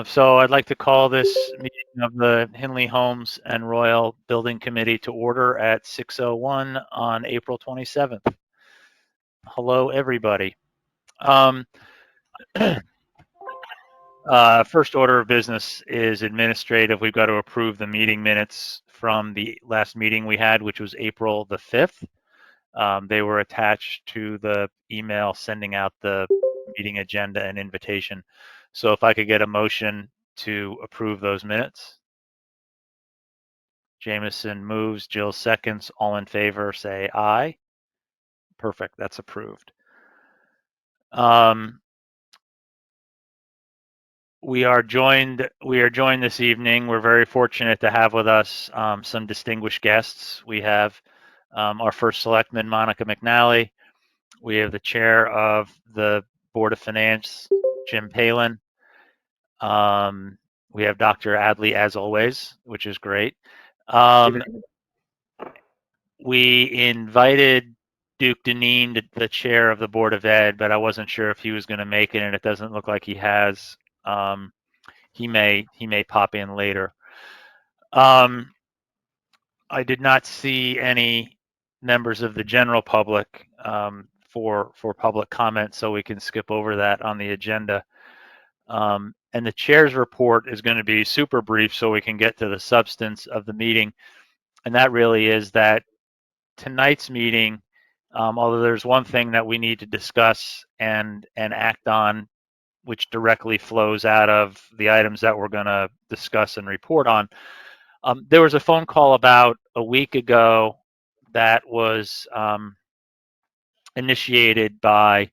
So I'd like to call this meeting of the Hinley Homes and Royal Building Committee to order at 6:01 on April 27th. Hello, everybody. First order of business is administrative. We've got to approve the meeting minutes from the last meeting we had, which was April the 5th. They were attached to the email sending out the meeting agenda and invitation. So if I could get a motion to approve those minutes. Jameson moves, Jill seconds. All in favor, say aye. Perfect, that's approved. We are joined this evening. We're very fortunate to have with us some distinguished guests. We have our first selectman, Monica McNally. We have the chair of the Board of Finance, Jim Palin. We have Dr. Adley, as always, which is great. We invited Duke Deneen, the chair of the Board of Ed, but I wasn't sure if he was going to make it, and it doesn't look like he has. He may pop in later. I did not see any members of the general public for public comment, so we can skip over that on the agenda. And the chair's report is going to be super brief, so we can get to the substance of the meeting, and that really is that tonight's meeting, although there's one thing that we need to discuss and act on, which directly flows out of the items that we're going to discuss and report on. There was a phone call about a week ago that was initiated by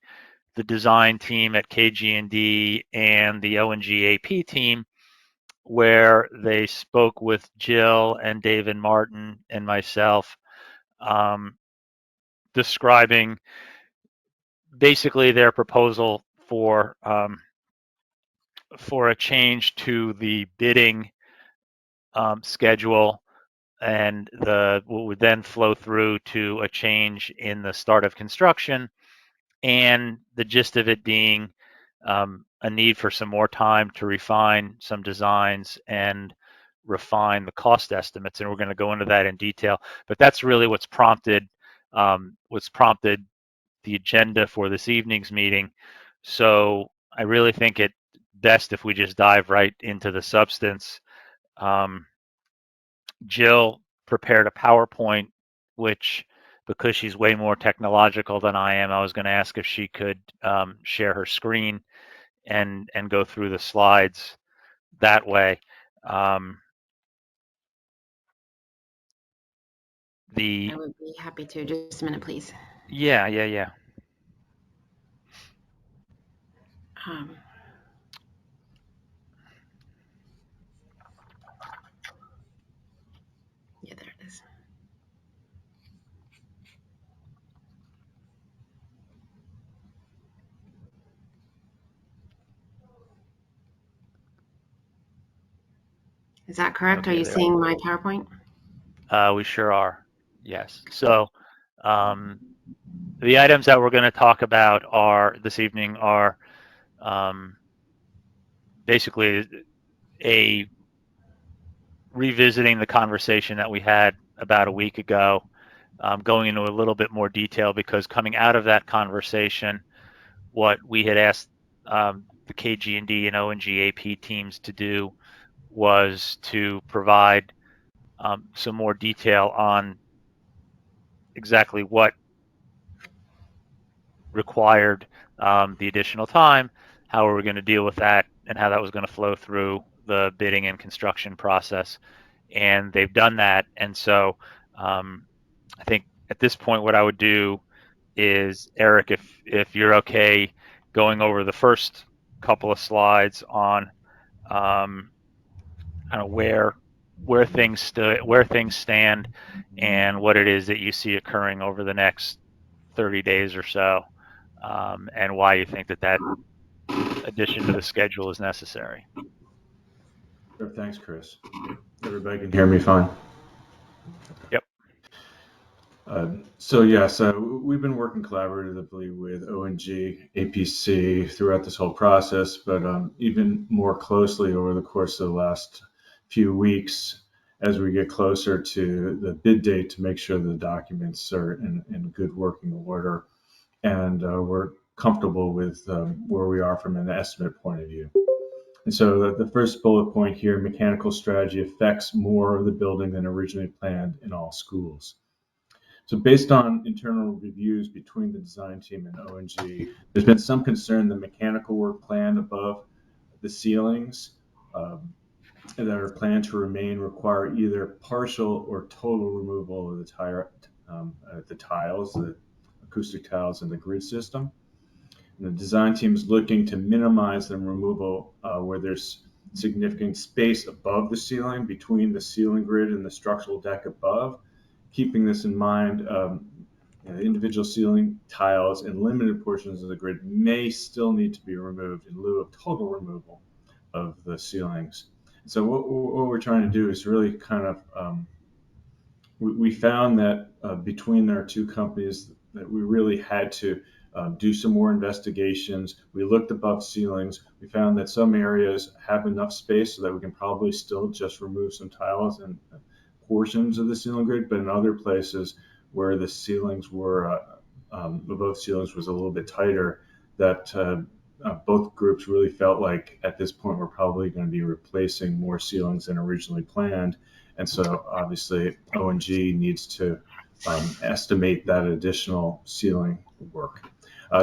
the design team at KG&D and the O&G AP team, where they spoke with Jill and David Martin and myself, describing basically their proposal for a change to the bidding schedule, and what would then flow through to a change in the start of construction, and the gist of it being a need for some more time to refine some designs and refine the cost estimates, and we're going to go into that in detail. But that's really what's prompted the agenda for this evening's meeting. So I really think it best if we just dive right into the substance. Jill prepared a PowerPoint, which, because she's way more technological than I am, I was going to ask if she could share her screen and go through the slides that way. I would be happy to. Just a minute, please. Yeah. Yeah, there it is. Is that correct? Okay, are you seeing my PowerPoint? We sure are. Yes. So the items that we're going to talk about this evening are basically revisiting the conversation that we had about a week ago, going into a little bit more detail, because coming out of that conversation, what we had asked the KG&D and O&G AP teams to do was to provide some more detail on exactly what required the additional time, how we were going to deal with that, and how that was going to flow through the bidding and construction process. And they've done that. And so I think at this point, what I would do is, Eric, if you're okay going over the first couple of slides on kind of where things stand, and what it is that you see occurring over the next 30 days or so, and why you think that addition to the schedule is necessary. Sure, thanks, Chris. Everybody can hear me fine? Yep. So we've been working collaboratively with ONG, APC throughout this whole process, but even more closely over the course of the last few weeks as we get closer to the bid date to make sure the documents are in good working order and we're comfortable with where we are from an estimate point of view. And so the first bullet point here, mechanical strategy affects more of the building than originally planned in all schools. So based on internal reviews between the design team and ONG, there's been some concern the mechanical work planned above the ceilings that are planned to remain require either partial or total removal of the tiles, the acoustic tiles in the grid system. And the design team is looking to minimize the removal where there's significant space above the ceiling between the ceiling grid and the structural deck above. Keeping this in mind, the individual ceiling tiles and limited portions of the grid may still need to be removed in lieu of total removal of the ceilings. So what we're trying to do is really kind of we found that between our two companies that we really had to do some more investigations. We looked above ceilings. We found that some areas have enough space so that we can probably still just remove some tiles and portions of the ceiling grid, but in other places where the ceilings were above ceilings was a little bit tighter, that both groups really felt like at this point we're probably going to be replacing more ceilings than originally planned. And so obviously ONG needs to estimate that additional ceiling work.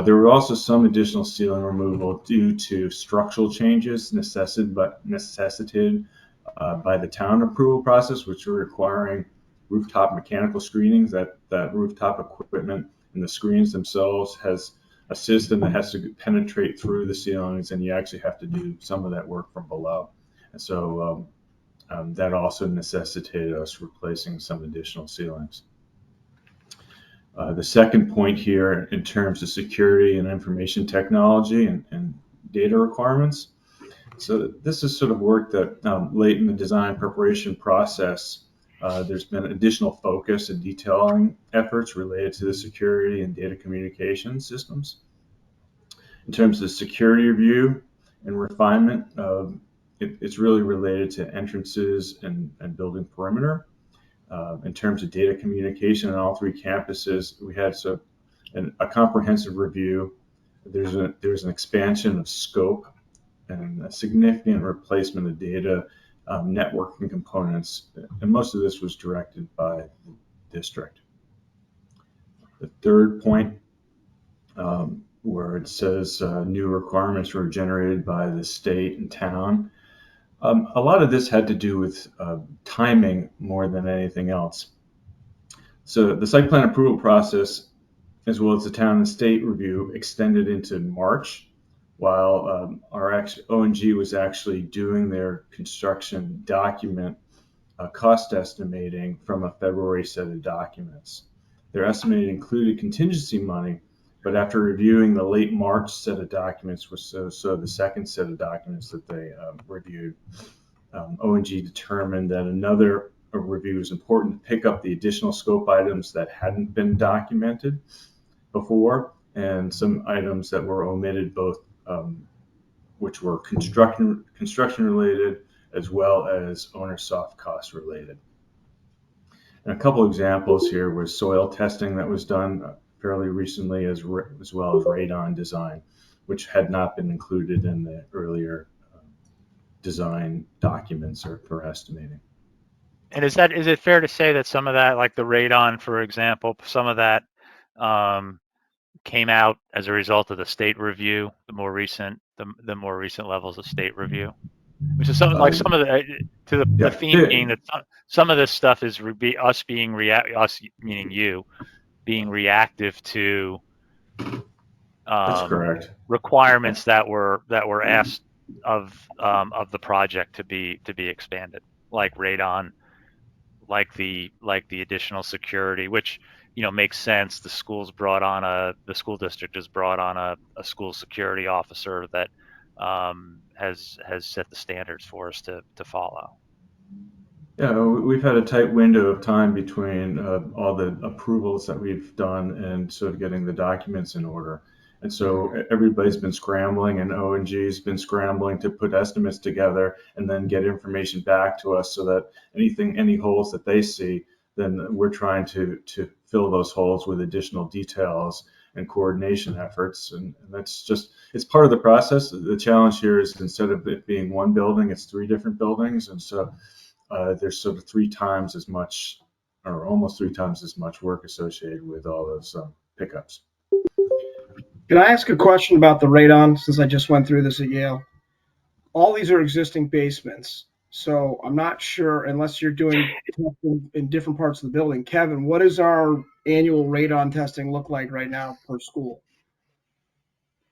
There were also some additional ceiling removal due to structural changes necessitated by the town approval process, which are requiring rooftop mechanical screenings. That rooftop equipment and the screens themselves has a system that has to penetrate through the ceilings, and you actually have to do some of that work from below. And so that also necessitated us replacing some additional ceilings. The second point here, in terms of security and information technology and data requirements. So this is sort of work that late in the design preparation process, there's been additional focus and detailing efforts related to the security and data communication systems. In terms of security review and refinement, it's really related to entrances and building perimeter. In terms of data communication on all three campuses, we had a comprehensive review. There's an expansion of scope and a significant replacement of data networking components, and most of this was directed by the district. The third point, where it says new requirements were generated by the state and town. A lot of this had to do with timing more than anything else. So the site plan approval process, as well as the town and state review, extended into March, while our ONG was actually doing their construction document cost estimating from a February set of documents. Their estimate included contingency money, but after reviewing the late March set of documents, so the second set of documents that they reviewed, ONG determined that another review is important to pick up the additional scope items that hadn't been documented before, and some items that were omitted, both which were construction related as well as owner soft cost related. And a couple examples here was soil testing that was done fairly recently, as well as radon design, which had not been included in the earlier design documents or for estimating. And is it fair to say that some of that, like the radon, for example, some of that came out as a result of the state review, the more recent levels of state review? Which is some of the the theme being that some of this stuff is us meaning you, being reactive to That's correct. requirements that were asked of the project to be expanded, like radon, like the additional security, which makes sense. The school district has brought on a school security officer that has set the standards for us to follow. Yeah, we've had a tight window of time between all the approvals that we've done and sort of getting the documents in order. And so everybody's been scrambling, and ONG's been scrambling to put estimates together and then get information back to us so that any holes that they see, then we're trying to fill those holes with additional details and coordination efforts. And that's just, it's part of the process. The challenge here is instead of it being one building, it's 3 different buildings. And so there's sort of 3 times as much, or almost 3 times as much work associated with all those pickups. Can I ask a question about the radon, since I just went through this at Yale? All these are existing basements, so I'm not sure, unless you're doing testing in different parts of the building. Kevin, what does our annual radon testing look like right now per school?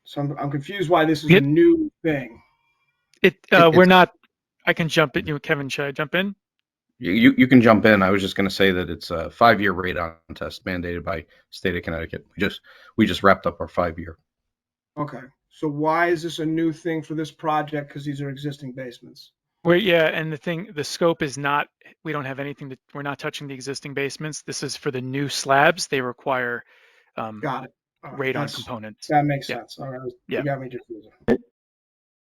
So I'm confused why this is a new thing. We're not. I can jump in. Kevin, should I jump in? You can jump in. I was just going to say that it's a 5-year radon test mandated by state of Connecticut. We just wrapped up our 5-year. Okay, so why is this a new thing for this project? Because these are existing basements. And the scope is not. We don't have anything that we're not touching the existing basements. This is for the new slabs. They require Got it. radon components. That makes sense. All right, you got me confused.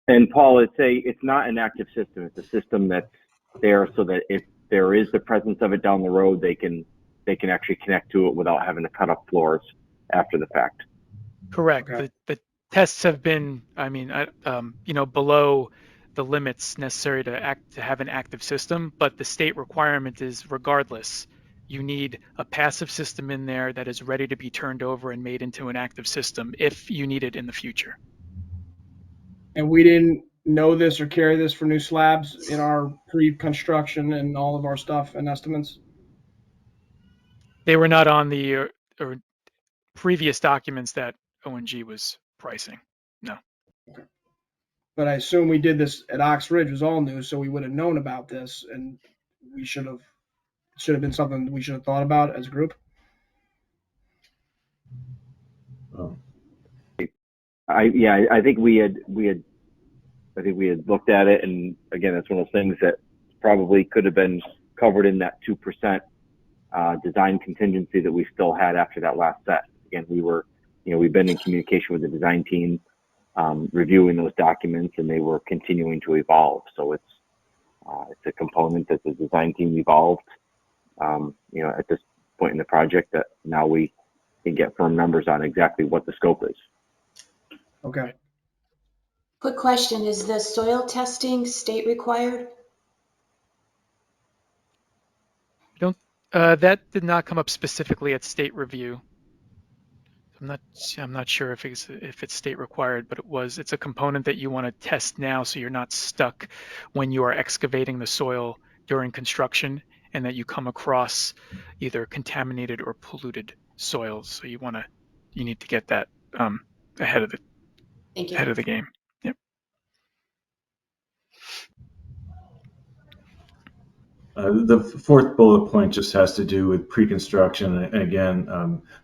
And Paul, it's not an active system. It's a system that's there so that if there is the presence of it down the road, they can actually connect to it without having to cut up floors after the fact. Correct. Okay. The tests have been, below the limits necessary to have an active system, but the state requirement is, regardless, you need a passive system in there that is ready to be turned over and made into an active system if you need it in the future. And we didn't know this or carry this for new slabs in our pre-construction and all of our stuff and estimates? They were not on the or previous documents that ONG was pricing. No. Okay. But I assume we did this at Ox Ridge, was all new, so we would have known about this, and we should have been something we should have thought about as a group. I think we had looked at it, and again, it's one of those things that probably could have been covered in that 2% design contingency that we still had after that last set. Again, we've been in communication with the design team, reviewing those documents, and they were continuing to evolve. So it's a component that the design team evolved, at this point in the project, that now we can get firm numbers on exactly what the scope is. Okay. Quick question, is the soil testing state required? That did not come up specifically at state review. I'm not sure if it's state required, but it's a component that you want to test now, so you're not stuck when you are excavating the soil during construction and that you come across either contaminated or polluted soils. So you need to get that ahead of the game. Yep. The 4th bullet point just has to do with pre-construction, and again,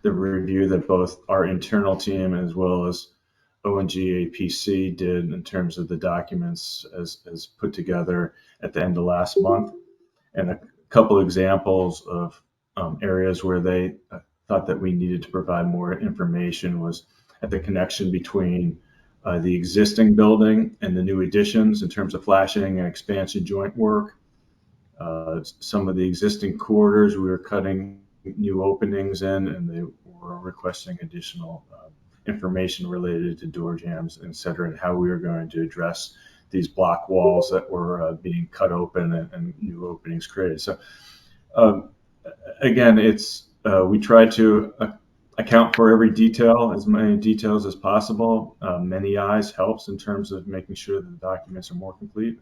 the review that both our internal team as well as ONG APC did in terms of the documents as put together at the end of last month, and a couple examples of areas where they thought that we needed to provide more information was at the connection between the existing building and the new additions in terms of flashing and expansion joint work. Some of the existing corridors, we were cutting new openings in, and they were requesting additional information related to door jams, et cetera, and how we were going to address these block walls that were being cut open and new openings created. So again, we try to account for every detail, as many details as possible. Many eyes helps in terms of making sure that the documents are more complete.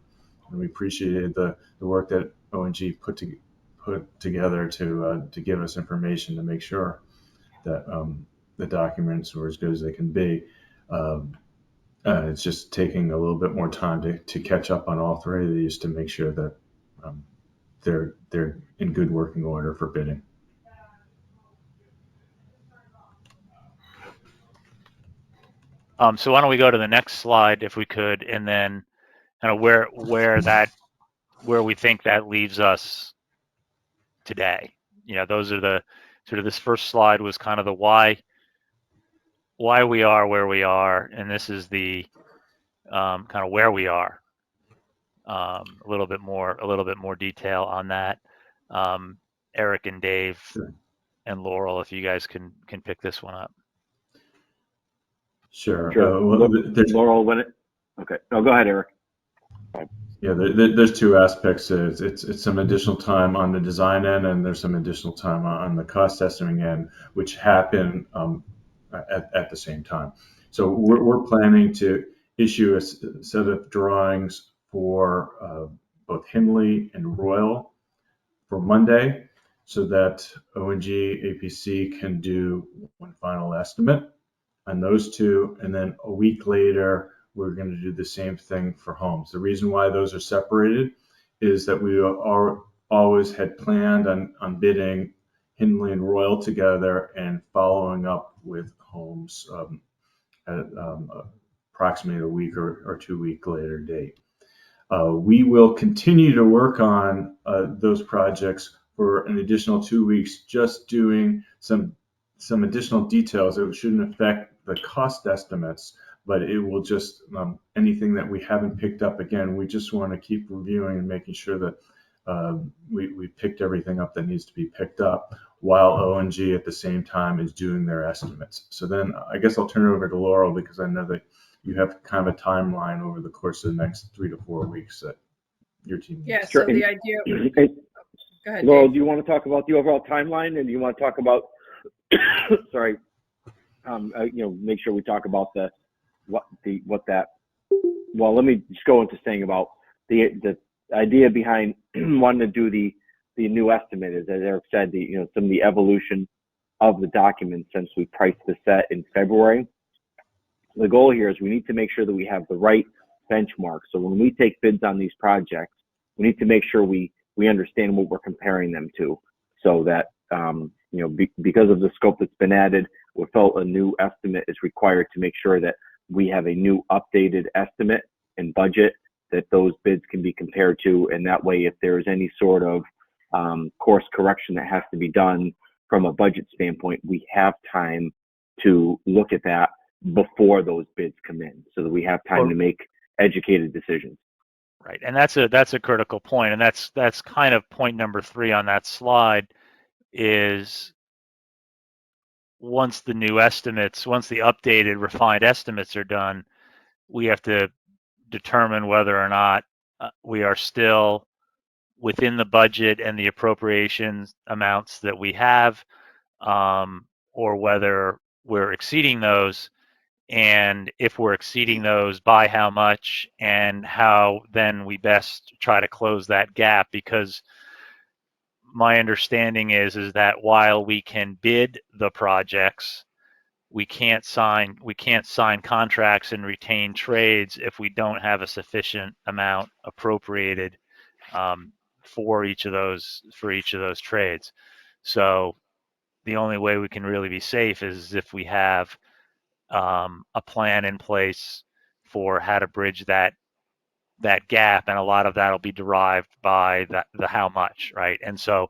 And we appreciated the work that ONG put together to give us information to make sure that the documents were as good as they can be. It's just taking a little bit more time to catch up on all 3 of these to make sure that they're in good working order for bidding. So why don't we go to the next slide if we could, and then kind of where that where we think that leaves us today. Those are the sort of, this first slide was kind of the why we are where we are, and this is the kind of where we are. A little bit more detail on that. Eric and Dave and Laurel, if you guys can pick this one up. Sure. Sure. Laurel, okay. No, go ahead, Eric. Yeah, there's two aspects. It's some additional time on the design end, and there's some additional time on the cost estimating end, which happen at the same time. So we're planning to issue a set of drawings for both Hindley and Royal for Monday, so that ONG APC can do one final estimate on those two, and then a week later we're going to do the same thing for homes. The reason why those are separated is that we always had planned on bidding Hindley and Royal together and following up with homes at approximately a week or 2 week later date. We will continue to work on those projects for an additional 2 weeks, just doing some additional details. It shouldn't affect the cost estimates, but it will just, anything that we haven't picked up, again, we just want to keep reviewing and making sure that we picked everything up that needs to be picked up, while ONG at the same time is doing their estimates. So then I guess I'll turn it over to Laurel, because I know that you have kind of a timeline over the course of the next 3 to 4 weeks that your team. Yeah, Sure. so the idea. Go ahead, Laurel, Dave. do you want to talk about the overall timeline, and do you want to talk about, sorry, make sure we talk about well, let me just go into saying about the idea behind wanting to do the new estimate is, as Eric said, some of the evolution of the document since we priced the set in February. The goal here is we need to make sure that we have the right benchmark. So when we take bids on these projects, we need to make sure we understand what we're comparing them to, so that because of the scope that's been added, we felt a new estimate is required to make sure that we have a new updated estimate and budget that those bids can be compared to. And that way, if there is any sort of course correction that has to be done from a budget standpoint, we have time to look at that before those bids come in, so that we have time to make educated decisions. Right, and that's a critical point, and that's kind of point number 3 on that slide. Is once the updated refined estimates are done, we have to determine whether or not we are still within the budget and the appropriations amounts that we have, or whether we're exceeding those. And if we're exceeding those, by how much, and how then we best try to close that gap. Because my understanding is that while we can bid the projects, we can't sign contracts and retain trades if we don't have a sufficient amount appropriated for each of those trades. So the only way we can really be safe is if we have a plan in place for how to bridge that gap, and a lot of that will be derived by the how much, right? And so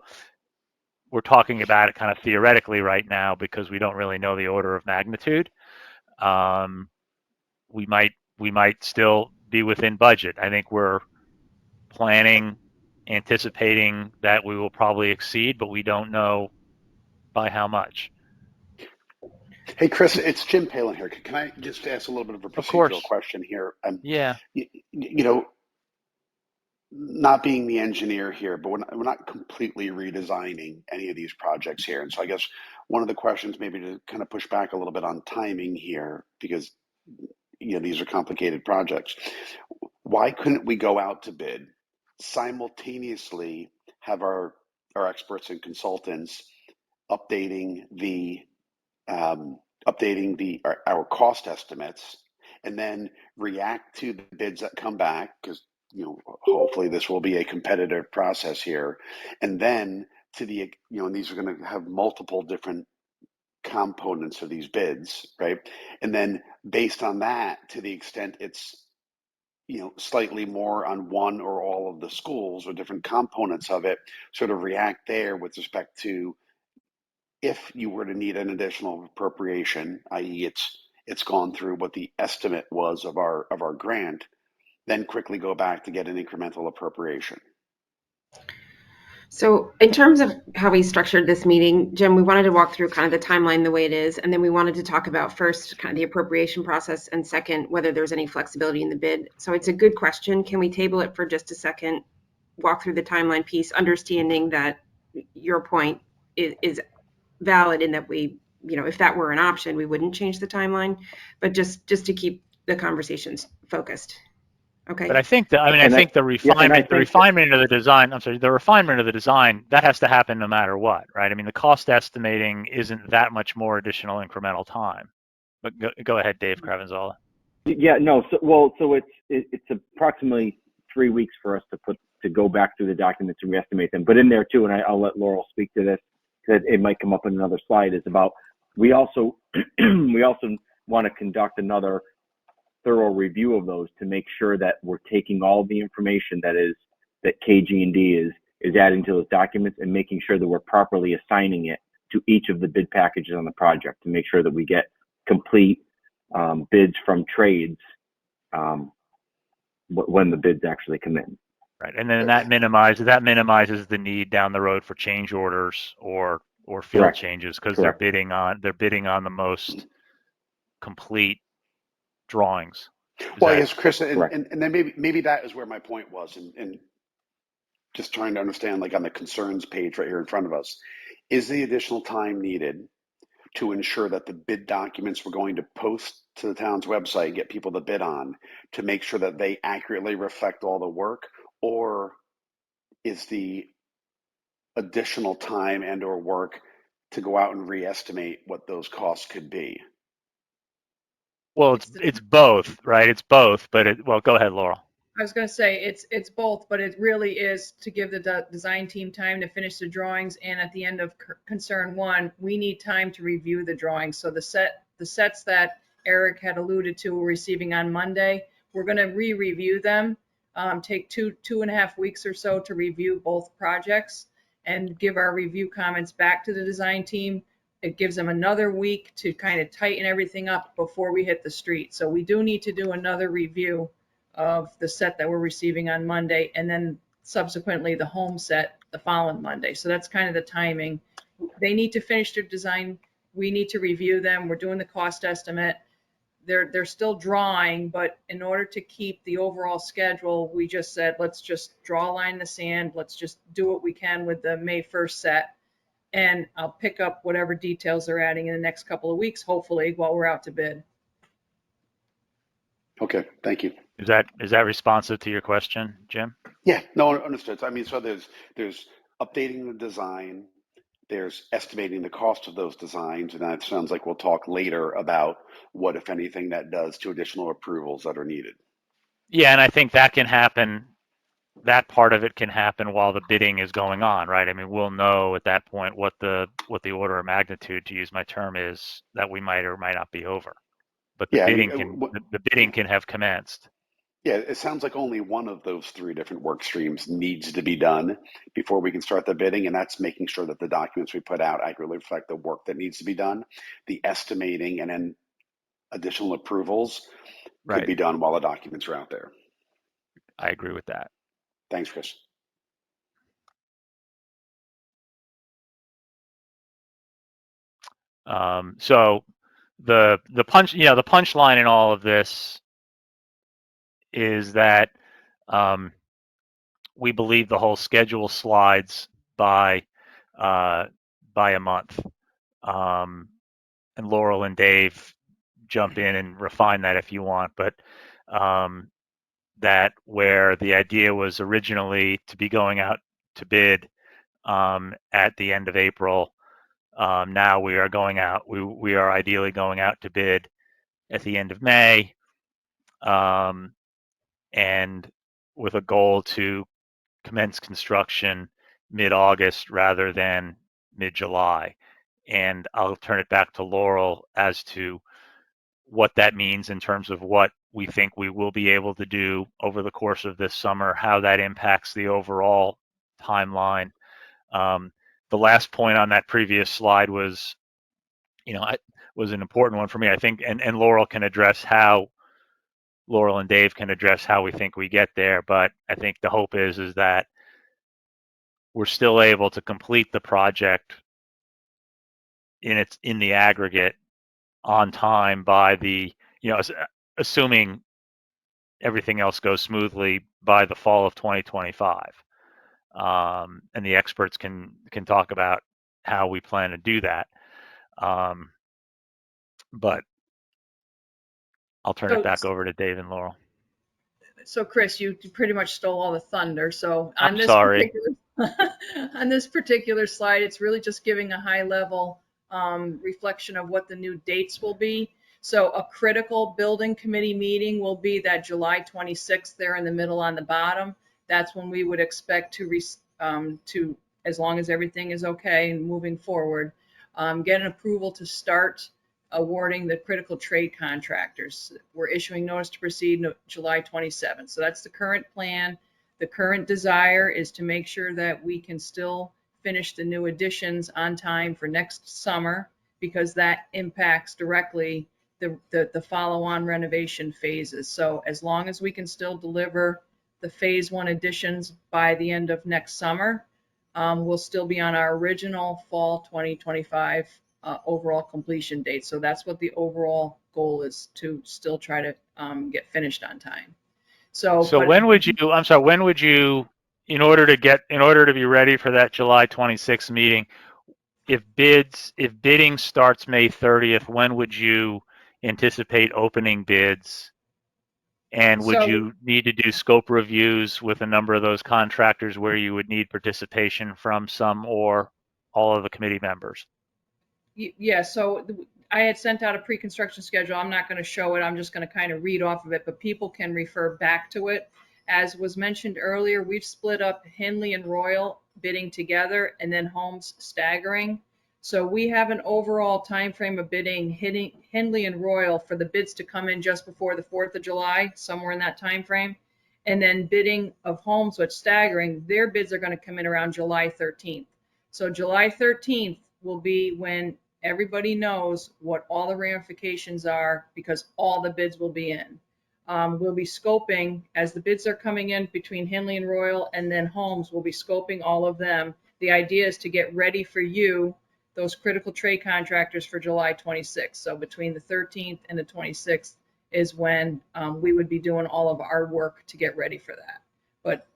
we're talking about it kind of theoretically right now, because we don't really know the order of magnitude. We might still be within budget. I think we're anticipating that we will probably exceed, but we don't know by how much. Hey, Chris, it's Jim Palin here. Can I just ask a little bit of a procedural question here? Yeah. Not being the engineer here, but we're not completely redesigning any of these projects here. And so I guess one of the questions, maybe to kind of push back a little bit on timing here, because these are complicated projects. Why couldn't we go out to bid, simultaneously have our experts and consultants updating our cost estimates, and then react to the bids that come back, because hopefully this will be a competitive process here, and then to the and these are going to have multiple different components of these bids, right? And then based on that, to the extent it's slightly more on one or all of the schools or different components of it, sort of react there with respect to if you were to need an additional appropriation, i.e. it's gone through what the estimate was of our grant, then quickly go back to get an incremental appropriation. So in terms of how we structured this meeting, Jim, we wanted to walk through kind of the timeline the way it is, and then we wanted to talk about first kind of the appropriation process, and second, whether there's any flexibility in the bid. So it's a good question. Can we table it for just a second, walk through the timeline piece, understanding that your point is valid in that we, if that were an option, we wouldn't change the timeline, but just to keep the conversations focused. Okay. But I think that, I think the refinement of the design, the refinement of the design, that has to happen no matter what, right? I mean, the cost estimating isn't that much more additional incremental time. But go ahead, Dave Cravanzala. Yeah, no, so it's approximately 3 weeks for us to go back through the documents and reestimate them. But in there too, and I'll let Laurel speak to this, because it might come up in another slide, is about, we also want to conduct another thorough review of those to make sure that we're taking all the information that KG&D is adding to those documents, and making sure that we're properly assigning it to each of the bid packages on the project, to make sure that we get complete bids from trades when the bids actually come in. Right, and then that minimizes the need down the road for change orders or field Correct. changes, because Correct. they're bidding on the most complete drawings. Well, yes, Chris, and then maybe that is where my point was, and just trying to understand, like on the concerns page right here in front of us, is the additional time needed to ensure that the bid documents we're going to post to the town's website and get people to bid on, to make sure that they accurately reflect all the work, or is the additional time and or work to go out and re-estimate what those costs could be? Well, it's both, right? It's both, but well, go ahead, Laurel. I was going to say it's both, but it really is to give the design team time to finish the drawings. And at the end of concern 1, we need time to review the drawings. So the sets that Eric had alluded to we're receiving on Monday, we're going to re-review them, take two and a half weeks or so to review both projects and give our review comments back to the design team. It gives them another week to kind of tighten everything up before we hit the street. So we do need to do another review of the set that we're receiving on Monday, and then subsequently the home set the following Monday. So that's kind of the timing. They need to finish their design. We need to review them. We're doing the cost estimate. They're still drawing, but in order to keep the overall schedule, we just said, let's just draw a line in the sand. Let's just do what we can with the May 1st set. And I'll pick up whatever details they're adding in the next couple of weeks, hopefully, while we're out to bid. Okay, thank you. Is that responsive to your question, Jim? Yeah, no, understood. So, I mean, so there's updating the design, there's estimating the cost of those designs, and that sounds like we'll talk later about what, if anything, that does to additional approvals that are needed. Yeah, and I think that can happen. That part of it can happen while the bidding is going on, right? I mean, we'll know at that point what the order of magnitude, to use my term, is that we might or might not be over. But the bidding can have commenced. Yeah, it sounds like only one of those 3 different work streams needs to be done before we can start the bidding, and that's making sure that the documents we put out accurately reflect the work that needs to be done. The estimating and then additional approvals could be done while the documents are out there. I agree with that. Thanks, Chris. So the punchline in all of this is that we believe the whole schedule slides by a month. And Laurel and Dave jump in and refine that if you want, but that where the idea was originally to be going out to bid at the end of April, now we are ideally going out to bid at the end of May, and with a goal to commence construction mid-August rather than mid-July. And I'll turn it back to Laurel as to what that means in terms of what we think we will be able to do over the course of this summer, how that impacts the overall timeline. The last point on that previous slide was, was an important one for me, I think, and Laurel and Dave can address how we think we get there. But I think the hope is that we're still able to complete the project in the aggregate on time by the, assuming everything else goes smoothly, by the fall of 2025. And the experts can talk about how we plan to do that. But I'll turn it back over to Dave and Laurel. So Chris, you pretty much stole all the thunder. So on I'm this sorry. on this particular slide, it's really just giving a high level reflection of what the new dates will be. So a critical building committee meeting will be that July 26th there in the middle on the bottom. That's when we would expect to, as long as everything is okay and moving forward, get an approval to start awarding the critical trade contractors. We're issuing notice to proceed July 27th. So that's the current plan. The current desire is to make sure that we can still finish the new additions on time for next summer, because that impacts directly the follow-on renovation phases. So as long as we can still deliver the phase 1 additions by the end of next summer, we'll still be on our original fall 2025 overall completion date. So that's what the overall goal is, to still try to get finished on time. So when would you, in order to be ready for that July 26th meeting, if bidding starts May 30th, when would you anticipate opening bids? And would you need to do scope reviews with a number of those contractors where you would need participation from some or all of the committee members? Yeah, so I had sent out a pre-construction schedule. I'm not going to show it. I'm just going to kind of read off of it, but people can refer back to it. As was mentioned earlier, we've split up Henley and Royal bidding together and then Holmes staggering. So we have an overall time frame of bidding hitting Henley and Royal for the bids to come in just before the 4th of July, somewhere in that time frame. And then bidding of Holmes, which staggering, their bids are going to come in around July 13th. So July 13th will be when everybody knows what all the ramifications are, because all the bids will be in. We'll be scoping as the bids are coming in between Henley and Royal, and then Holmes will be scoping all of them. The idea is to get ready for you, those critical trade contractors, for July 26th. So between the 13th and the 26th is when we would be doing all of our work to get ready for that. But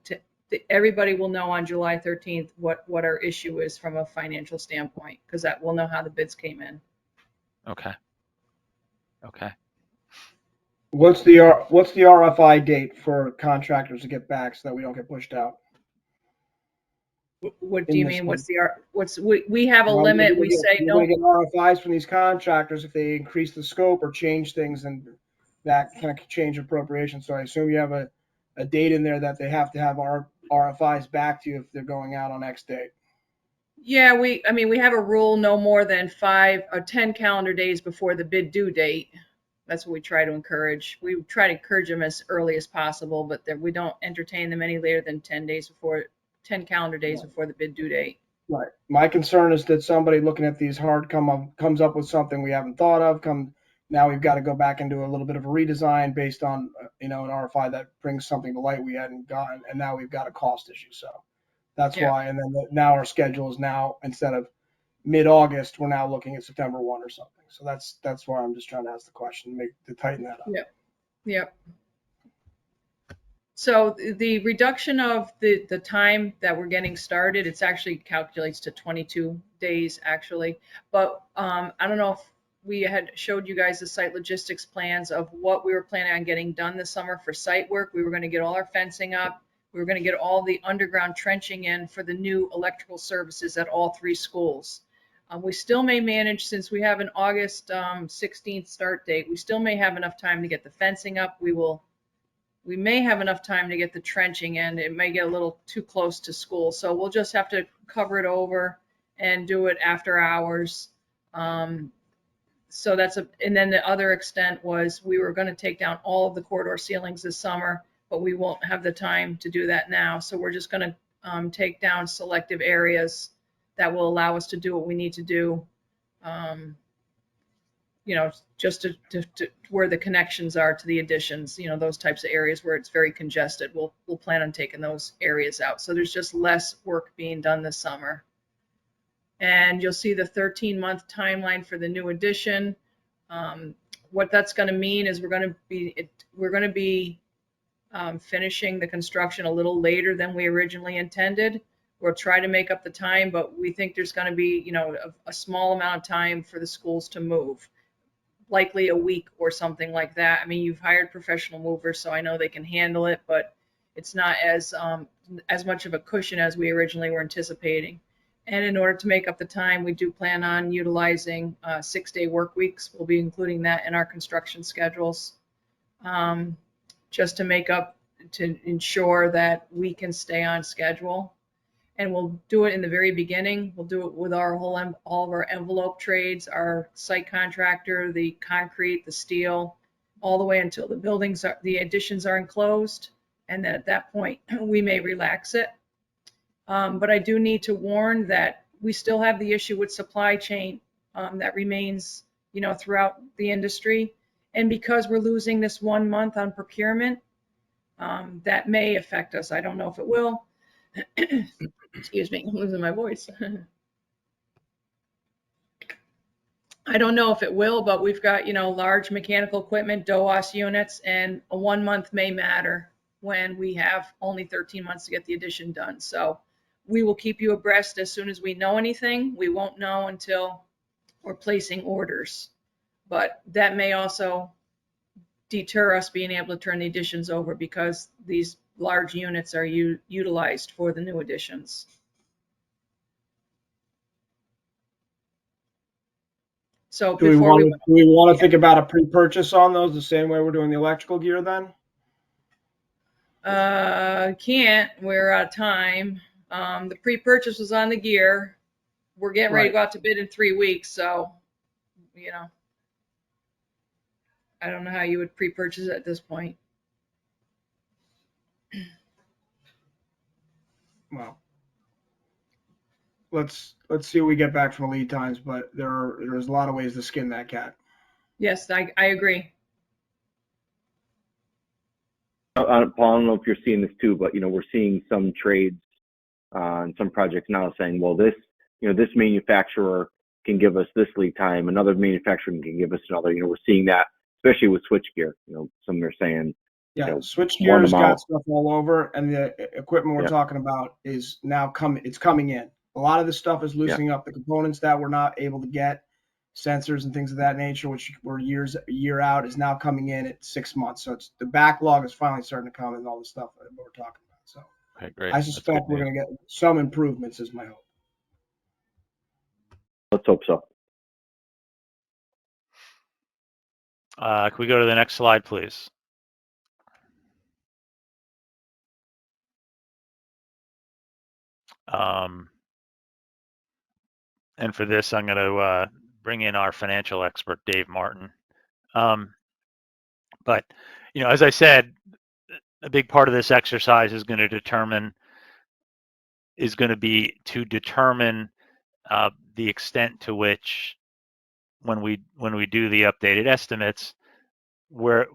everybody will know on July 13th what our issue is from a financial standpoint, because that we'll know how the bids came in. Okay. What's the RFI date for contractors to get back so that we don't get pushed out? What do you mean? We have a limit. We say no. We get RFIs from these contractors if they increase the scope or change things, and that kind of change appropriation. So I assume you have a date in there that they have to have our RFIs back to you if they're going out on X date. Yeah, we have a rule no more than 5 or 10 calendar days before the bid due date. That's what we try to encourage. We try to encourage them as early as possible, but we don't entertain them any later than 10 calendar days before the bid due date. Right. My concern is that somebody looking at these comes up with something we haven't thought of. Now we've got to go back and do a little bit of a redesign based on an RFI that brings something to light we hadn't gotten, and now we've got a cost issue. So that's why. And then now our schedule is now, instead of mid-August, we're now looking at September 1 or something. So that's why I'm just trying to ask the question to tighten that up. Yep. So the reduction of the time that we're getting started, it's actually calculates to 22 days actually. But I don't know if we had showed you guys the site logistics plans of what we were planning on getting done this summer for site work. We were going to get all our fencing up. We were going to get all the underground trenching in for the new electrical services at all 3 schools. We still may manage, since we have an August 16th start date, we still may have enough time to get the fencing up. We may have enough time to get the trenching in. It may get a little too close to school. So we'll just have to cover it over and do it after hours. So that's and then the other extent was we were going to take down all of the corridor ceilings this summer, but we won't have the time to do that now. So we're just going to take down selective areas that will allow us to do what we need to do. Just to where the connections are to the additions, those types of areas where it's very congested, we'll plan on taking those areas out. So there's just less work being done this summer. And you'll see the 13-month timeline for the new addition. What that's going to mean is we're going to be finishing the construction a little later than we originally intended. We'll try to make up the time, but we think there's going to be, a small amount of time for the schools to move, likely a week or something like that. I mean, you've hired professional movers, so I know they can handle it, but it's not as much of a cushion as we originally were anticipating. And in order to make up the time, we do plan on utilizing 6-day work weeks. We'll be including that in our construction schedules, just to ensure that we can stay on schedule. And we'll do it in the very beginning. We'll do it with all of our envelope trades, our site contractor, the concrete, the steel, all the way until the additions are enclosed. And then at that point, we may relax it. But I do need to warn that we still have the issue with supply chain that remains, throughout the industry. And because we're losing this 1 month on procurement, that may affect us. I don't know if it will. Excuse me, I'm losing my voice. I don't know if it will, but we've got, large mechanical equipment, DOAS units, and a 1 month may matter when we have only 13 months to get the addition done. So we will keep you abreast as soon as we know anything. We won't know until we're placing orders, but that may also deter us being able to turn the additions over because these large units are utilized for the new additions. So do we want to think about a pre-purchase on those the same way we're doing the electrical gear then? Can't. We're out of time. The pre-purchase was on the gear. We're getting ready to go out to bid in 3 weeks, so I don't know how you would pre-purchase at this point. Well, let's see what we get back from the lead times, but there's a lot of ways to skin that cat. Yes, I agree. Paul, I don't know if you're seeing this too, but we're seeing some trades and some projects now saying, well, this manufacturer can give us this lead time, another manufacturer can give us another. We're seeing that, especially with switchgear. Some are saying, switchgear's got stuff all over, and the equipment we're talking about is now it's coming in. A lot of this stuff is loosening up. The components that we're not able to get, sensors and things of that nature, which were a year out, is now coming in at 6 months. So the backlog is finally starting to come in all the stuff that we're talking about. So okay, great. I suspect we're going to get some improvements, is my hope. Let's hope so. Can we go to the next slide, please? And for this, I'm going to bring in our financial expert, Dave Martin. But, as I said, a big part of this exercise is going to be to determine the extent to which, when we do the updated estimates, where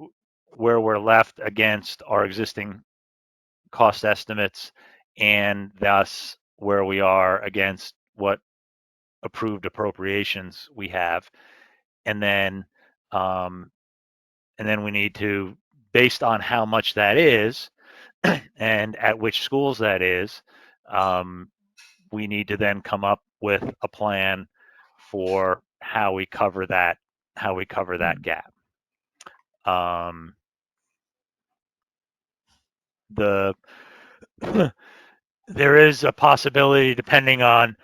we're left against our existing cost estimates, and thus where we are against what approved appropriations we have, and then we need to, based on how much that is and at which schools that is, we need to then come up with a plan for how we cover that gap. There is a possibility, depending on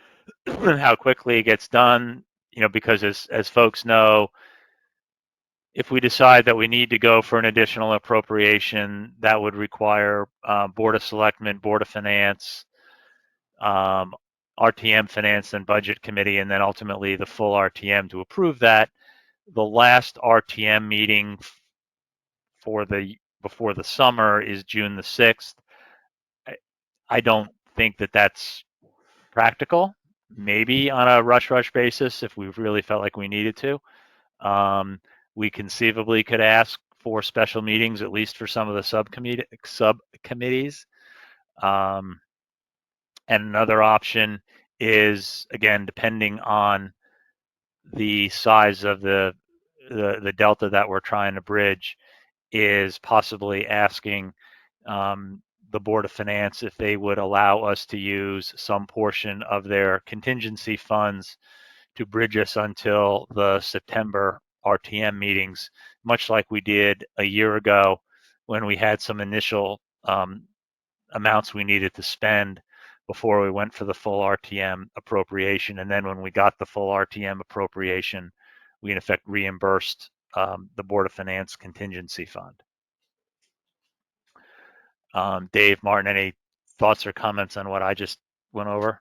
how quickly it gets done, because as folks know, if we decide that we need to go for an additional appropriation, that would require Board of Selectmen, Board of Finance, RTM Finance and Budget Committee, and then ultimately the full RTM to approve that. the last RTM meeting before the summer is June the 6th. I don't think that that's practical. Maybe on a rush basis if we really felt like we needed to. We conceivably could ask for special meetings, at least for some of the subcommittees. And another option is, again, depending on the size of the delta that we're trying to bridge, is possibly asking the Board of Finance if they would allow us to use some portion of their contingency funds to bridge us until the September RTM meetings, much like we did a year ago when we had some initial amounts we needed to spend before we went for the full RTM appropriation. And then when we got the full RTM appropriation, we in effect reimbursed the Board of Finance contingency fund. Dave, Martin, any thoughts or comments on what I just went over?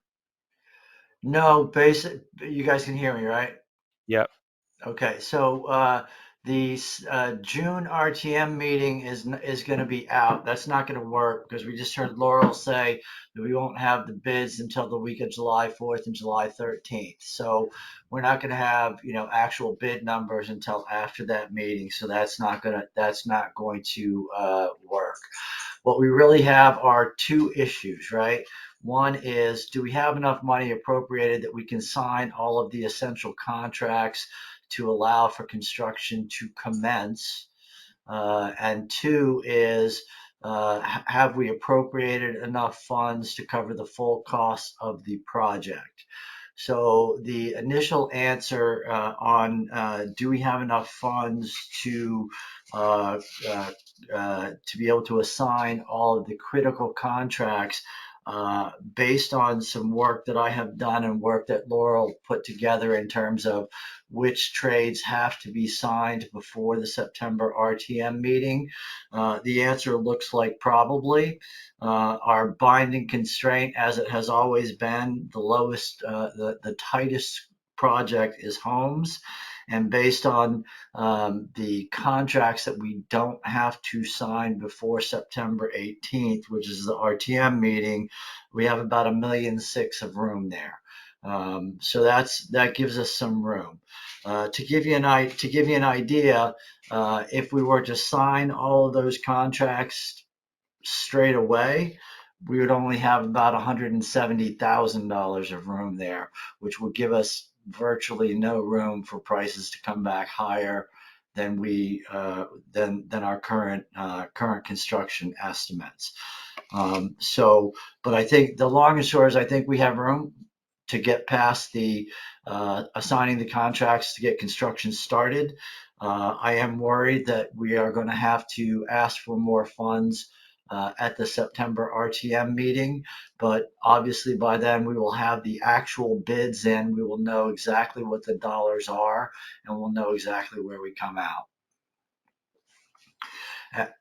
No, you guys can hear me, right? Yep. Okay, so the June RTM meeting is going to be out. That's not going to work because we just heard Laurel say that we won't have the bids until the week of July 4th and July 13th. So we're not going to have, actual bid numbers until after that meeting. So that's not going to work. What we really have are two issues, right? One is, do we have enough money appropriated that we can sign all of the essential contracts to allow for construction to commence? And two is, have we appropriated enough funds to cover the full cost of the project? So the initial answer on do we have enough funds to be able to assign all of the critical contracts, based on some work that I have done and work that Laurel put together in terms of which trades have to be signed before the September RTM meeting. The answer looks like probably. Our binding constraint, as it has always been, the lowest, the tightest project is homes. And based on the contracts that we don't have to sign before September 18th, which is the RTM meeting, we have about $1.6 million of room there. So that gives us some room. To give you an idea, if we were to sign all of those contracts straight away, we would only have about $170,000 of room there, which would give us virtually no room for prices to come back higher than than our current construction estimates. But I think the long and short is I think we have room to get past the assigning the contracts to get construction started. I am worried that we are going to have to ask for more funds at the September RTM meeting, but obviously by then we will have the actual bids in. We will know exactly what the dollars are, and we'll know exactly where we come out.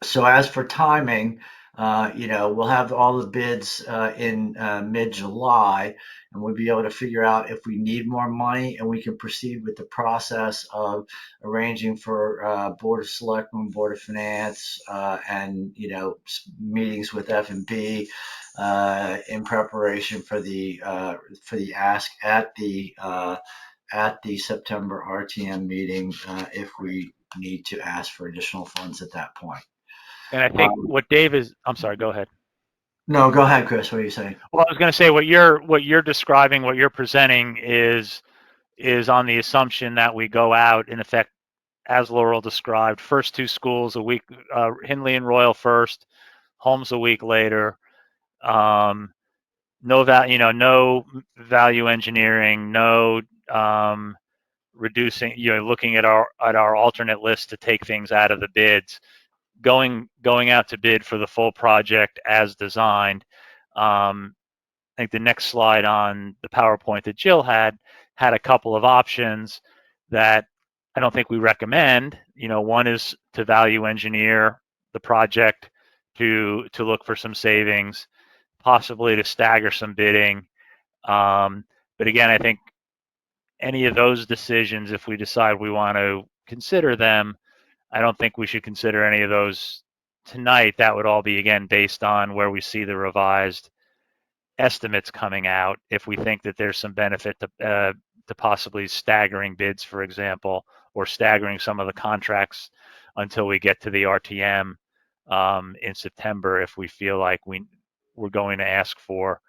So as for timing, we'll have all the bids in mid-July, and we'll be able to figure out if we need more money, and we can proceed with the process of arranging for Board of Selectmen, Board of Finance, and meetings with F&B in preparation for the ask at the September RTM meeting if we need to ask for additional funds at that point. And I think what Dave is, I'm sorry, go ahead. No, go ahead, Chris. What are you saying? Well, I was going to say what you're describing, what you're presenting is on the assumption that we go out, in effect, as Laurel described, first two schools a week, Hindley and Royal first, Holmes a week later. No value engineering, no reducing, looking at our alternate list to take things out of the bids, going out to bid for the full project as designed. I think the next slide on the PowerPoint that Jill had a couple of options that I don't think we recommend. One is to value engineer the project to look for some savings, possibly to stagger some bidding. But again, I think any of those decisions, if we decide we want to consider them. I don't think we should consider any of those tonight. That would all be, again, based on where we see the revised estimates coming out. If we think that there's some benefit to possibly staggering bids, for example, or staggering some of the contracts until we get to the RTM in September, if we feel like we're going to ask for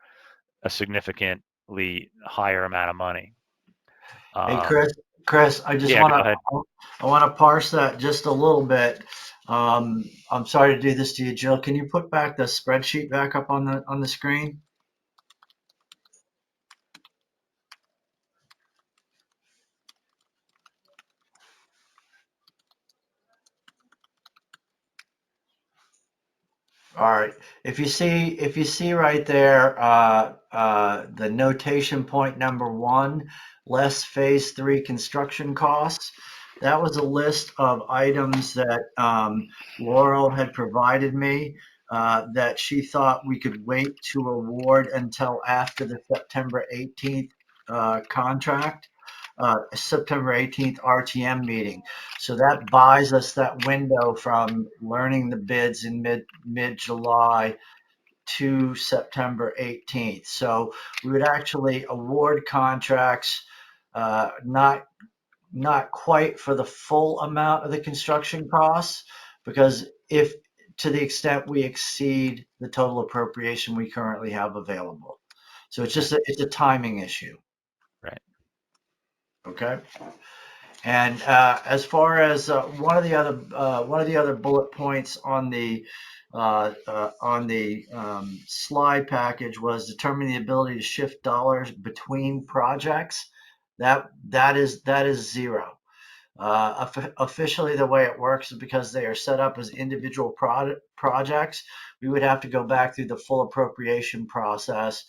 a significantly higher amount of money. Hey, Chris, I just Yeah, want go to, ahead. I want to parse that just a little bit. I'm sorry to do this to you, Jill. Can you put back the spreadsheet back up on the screen? All right. If you see right there, the notation point number 1, less phase 3 construction costs. That was a list of items that Laurel had provided me that she thought we could wait to award until after the September 18th contract. September 18th RTM meeting. So that buys us that window from learning the bids in mid-July to September 18th. So we would actually award contracts, not quite for the full amount of the construction costs, because if to the extent we exceed the total appropriation we currently have available. So it's just it's a timing issue. Right. Okay. And as far as one of the other bullet points on the slide package was determining the ability to shift dollars between projects. That is 0. Officially, the way it works is because they are set up as individual projects. We would have to go back through the full appropriation process,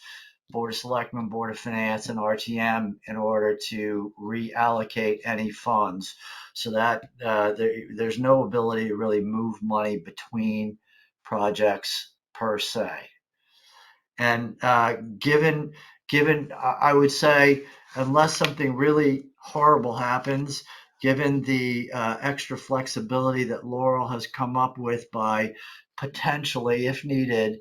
Board of Selectmen, Board of Finance, and RTM in order to reallocate any funds. So that there's no ability to really move money between projects per se. And given I would say, unless something really horrible happens, given the extra flexibility that Laurel has come up with by potentially, if needed,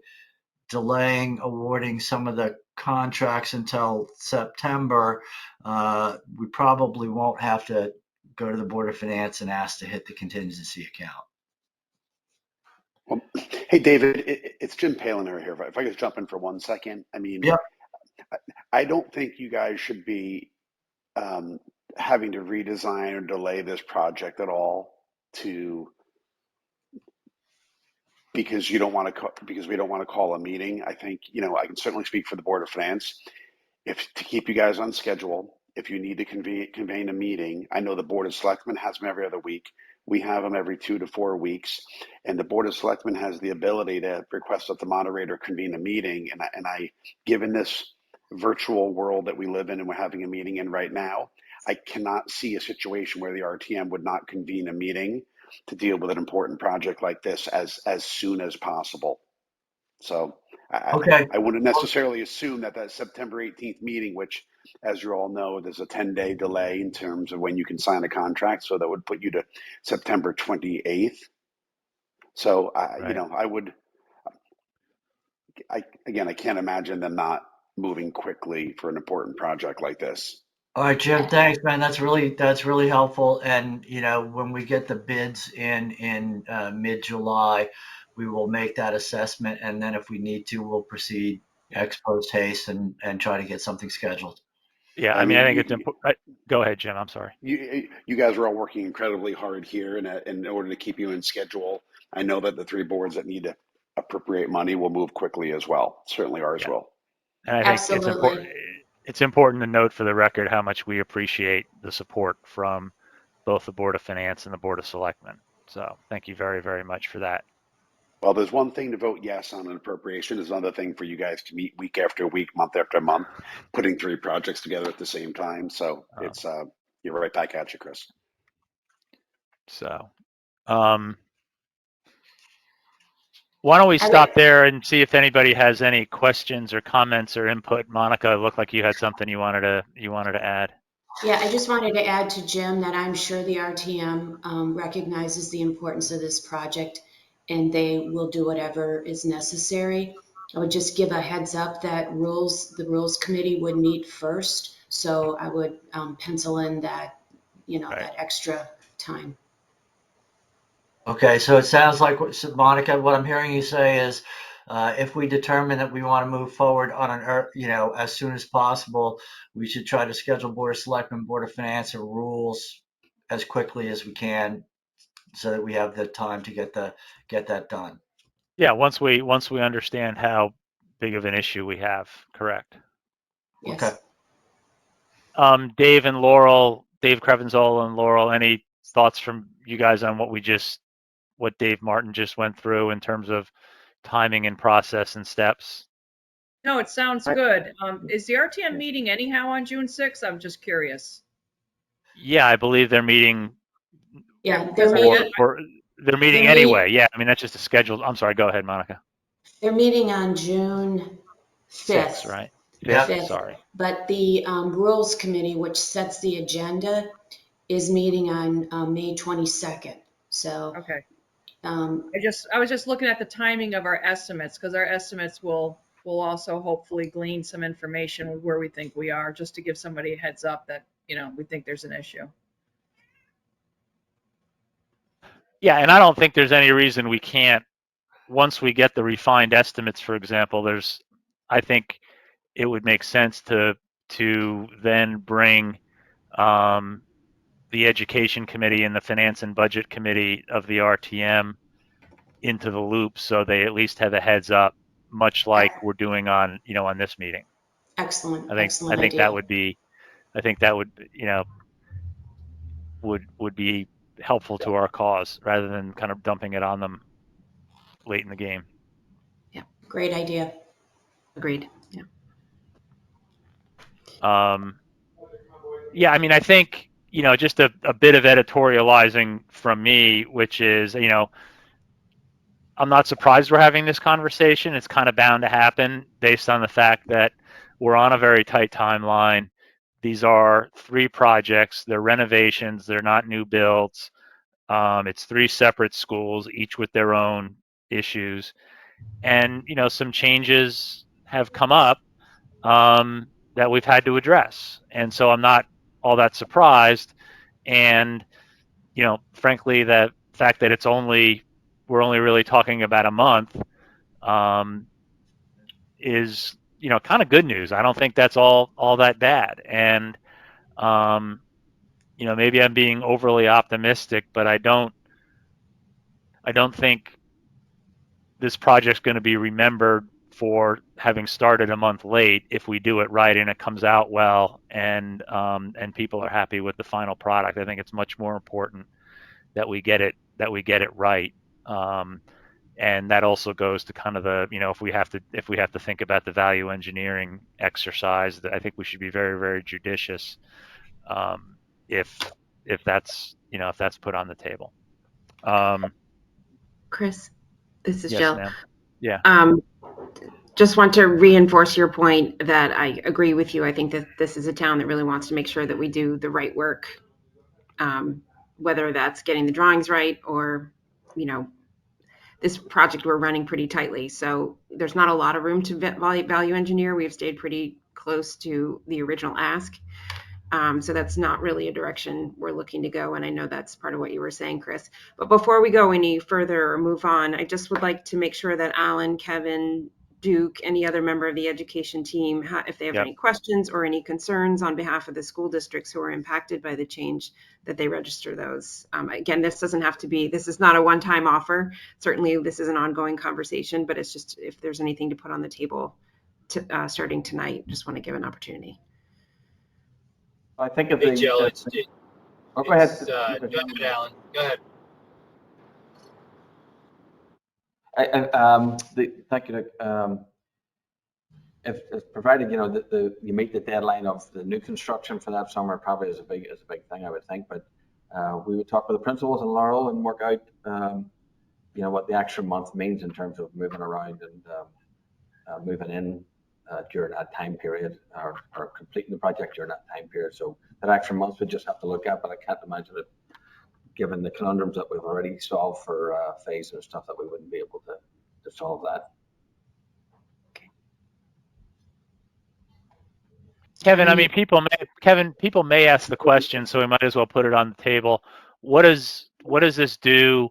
delaying awarding some of the contracts until September, we probably won't have to go to the Board of Finance and ask to hit the contingency account. Well, hey, David, it's Jim Paliner here. If I could jump in for 1 second. I mean, Yep. I don't think you guys should be having to redesign or delay this project at all because we don't want to call a meeting. I think, I can certainly speak for the Board of Finance. To keep you guys on schedule, if you need to convene a meeting, I know the Board of Selectmen has them every other week. We have them every 2 to 4 weeks, and the Board of Selectmen has the ability to request that the moderator convene a meeting. And I, given this virtual world that we live in and we're having a meeting in right now, I cannot see a situation where the RTM would not convene a meeting to deal with an important project like this as soon as possible. So Okay. I wouldn't necessarily assume that September 18th meeting, which, as you all know, there's a 10-day delay in terms of when you can sign a contract. So that would put you to September 28th. So, Right. I can't imagine them not moving quickly for an important project like this. All right, Jim, thanks, man. That's really helpful. And when we get the bids in mid-July, we will make that assessment, and then if we need to, we'll proceed ex post haste and try to get something scheduled. Yeah, I mean, I think it's important. Go ahead, Jim. I'm sorry. You guys are all working incredibly hard here in order to keep you in schedule. I know that the 3 boards that need to appropriate money will move quickly as well. Certainly ours will. And I think it's important to note for the record how much we appreciate the support from both the Board of Finance and the Board of Selectmen. So thank you very, very much for that. Well, there's one thing to vote yes on an appropriation. There's another thing for you guys to meet week after week, month after month, putting 3 projects together at the same time. So it's you're right back at you, Chris. So why don't we stop there and see if anybody has any questions or comments or input? Monica, it looked like you had something you wanted to add. Yeah, I just wanted to add to Jim that I'm sure the RTM recognizes the importance of this project and they will do whatever is necessary. I would just give a heads up that the rules committee would meet first. So I would pencil in that, Right. that extra time. Okay, so it sounds like, so Monica, what I'm hearing you say is, if we determine that we want to move forward on as soon as possible, we should try to schedule Board of Selectmen, Board of Finance, or rules as quickly as we can, so that we have the time to get that done. Yeah, once we understand how big of an issue we have, correct. Yes. Okay. Dave Crevenzola and Laurel, any thoughts from you guys on what Dave Martin just went through in terms of timing and process and steps? No, it sounds good. Is the RTM meeting anyhow on June 6th? I'm just curious. Yeah, I believe they're meeting. Yeah, Because they're meeting anyway. Yeah, I mean that's just a scheduled. I'm sorry. Go ahead, Monica. They're meeting on June 5th. 6th, right? 5th. Yep. 5th. Sorry. But the rules committee, which sets the agenda, is meeting on May 22nd. So okay. um, I was just looking at the timing of our estimates, because our estimates will also hopefully glean some information where we think we are, just to give somebody a heads up that, we think there's an issue. Yeah, and I don't think there's any reason we can't, once we get the refined estimates, for example, I think it would make sense to then bring the education committee and the finance and budget committee of the RTM into the loop, so they at least have a heads up, much like we're doing on this meeting. excellent I think idea. that would be, would be helpful to our cause rather than kind of dumping it on them late in the game. Yeah, great idea. Agreed. Yeah. Yeah, I mean, I think, just a bit of editorializing from me, which is, I'm not surprised we're having this conversation. It's kind of bound to happen based on the fact that we're on a very tight timeline. These are 3 projects. They're renovations. They're not new builds. It's 3 separate schools, each with their own issues. And, some changes have come up that we've had to address. And so I'm not all that surprised. And, frankly, the fact that we're only really talking about a month is, kind of good news. I don't think that's all that bad. And, maybe I'm being overly optimistic, but I don't think this project's going to be remembered for having started a month late if we do it right and it comes out well and people are happy with the final product. I think it's much more important that we get it right. And that also goes to kind of the, if we have to think about the value engineering exercise, that I think we should be very, very judicious if that's put on the table. Chris, this is Yes, Jill. ma'am. Yeah. Just want to reinforce your point that I agree with you. I think that this is a town that really wants to make sure that we do the right work, whether that's getting the drawings right or, this project we're running pretty tightly. So there's not a lot of room to value engineer. We've stayed pretty close to the original ask. So that's not really a direction we're looking to go. And I know that's part of what you were saying, Chris. But before we go any further or move on, I just would like to make sure that Alan, Kevin, Duke, any other member of the education team, if they have any questions or any concerns on behalf of the school districts who are impacted by the change, that they register those. Again, this is not a one-time offer. Certainly this is an ongoing conversation, but it's just, if there's anything to put on the table starting tonight, just want to give an opportunity. I think if Hey, Jill, go ahead. Go ahead, Alan. Go ahead. Thank you. If provided you meet the deadline of the new construction for that summer, probably is a big thing, I would think. But we would talk with the principals and Laurel and work out what the extra month means in terms of moving around and moving in during that time period, or completing the project during that time period. So that extra month we just have to look at, but I can't imagine it, given the conundrums that we've already solved for phase and stuff, that we wouldn't be able to solve that. Kevin, I mean, people may ask the question, so we might as well put it on the table. What does this do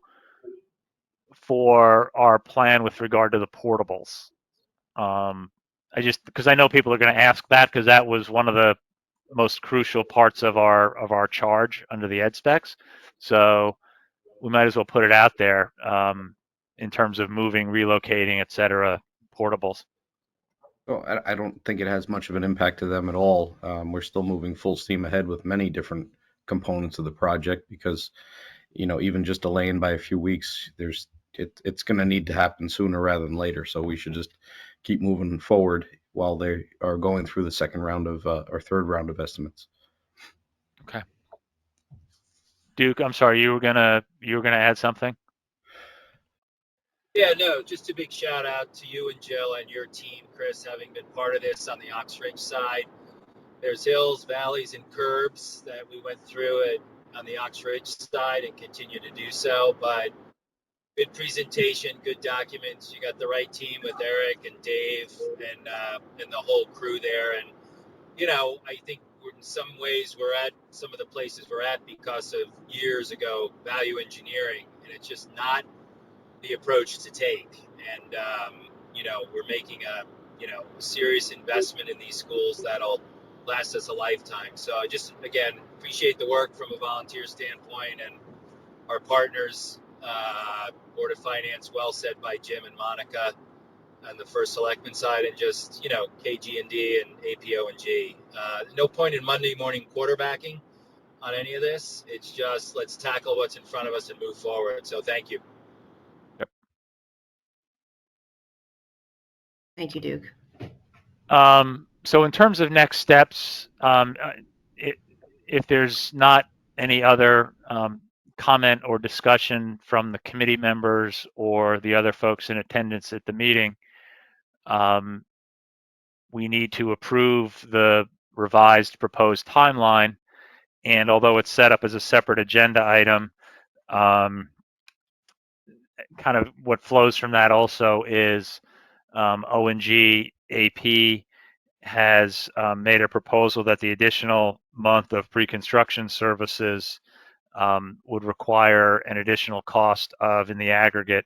for our plan with regard to the portables? Because I know people are going to ask that, because that was one of the most crucial parts of our charge under the ed specs. So we might as well put it out there in terms of moving, relocating, et cetera, portables. Well, I don't think it has much of an impact to them at all. We're still moving full steam ahead with many different components of the project because, even just delaying by a few weeks, it's going to need to happen sooner rather than later. So we should just keep moving forward while they are going through the second round of or third round of estimates. Okay. Duke, I'm sorry, you were gonna add something? Yeah, no, just a big shout out to you and Jill and your team, Chris, having been part of this on the Oxridge side. There's hills, valleys, and curbs that we went through it on the Oxridge side and continue to do so. But good presentation, good documents. You got the right team with Eric and Dave and the whole crew there. And I think in some ways we're at some of the places we're at because of years ago value engineering, and it's just not the approach to take. And we're making a serious investment in these schools that'll last us a lifetime. So I just again appreciate the work from a volunteer standpoint and our partners, Board of Finance, well said by Jim and Monica on the first selectman side, and just KG&D and APO&G. No point in Monday morning quarterbacking on any of this. It's just let's tackle what's in front of us and move forward. So thank you. Thank you, Duke. So in terms of next steps, if there's not any other comment or discussion from the committee members or the other folks in attendance at the meeting, we need to approve the revised proposed timeline. And although it's set up as a separate agenda item, kind of what flows from that also is ONG AP has made a proposal that the additional month of pre-construction services would require an additional cost of, in the aggregate,